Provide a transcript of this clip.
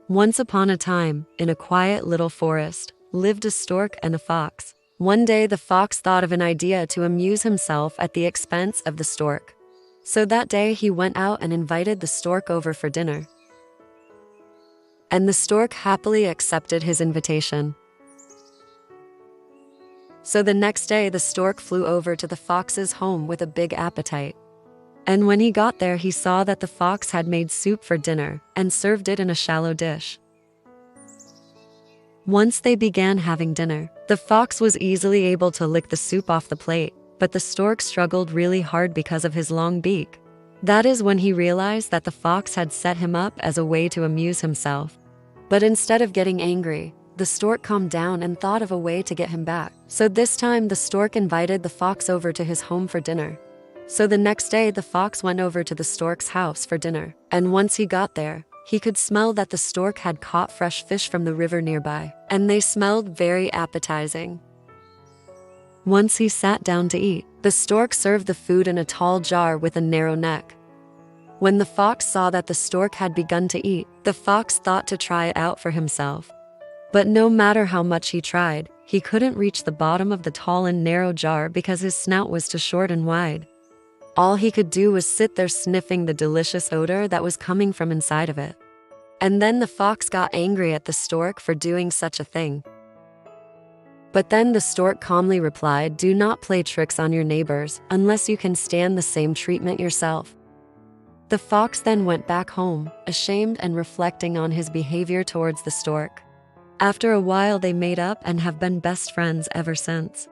Once upon a time, in a quiet little forest, lived a stork and a fox. One day the fox thought of an idea to amuse himself at the expense of the stork. So that day he went out and invited the stork over for dinner. And the stork happily accepted his invitation. So the next day the stork flew over to the fox's home with a big appetite. And when he got there, he saw that the fox had made soup for dinner and served it in a shallow dish. Once they began having dinner, the fox was easily able to lick the soup off the plate, but the stork struggled really hard because of his long beak. That is when he realized that the fox had set him up as a way to amuse himself. But instead of getting angry, the stork calmed down and thought of a way to get him back. So this time the stork invited the fox over to his home for dinner. So the next day the fox went over to the stork's house for dinner, and once he got there, he could smell that the stork had caught fresh fish from the river nearby, and they smelled very appetizing. Once he sat down to eat, the stork served the food in a tall jar with a narrow neck. When the fox saw that the stork had begun to eat, the fox thought to try it out for himself. But no matter how much he tried, he couldn't reach the bottom of the tall and narrow jar because his snout was too short and wide. All he could do was sit there sniffing the delicious odor that was coming from inside of it. And then the fox got angry at the stork for doing such a thing. But then the stork calmly replied, "Do not play tricks on your neighbors unless you can stand the same treatment yourself." The fox then went back home, ashamed and reflecting on his behavior towards the stork. After a while they made up and have been best friends ever since.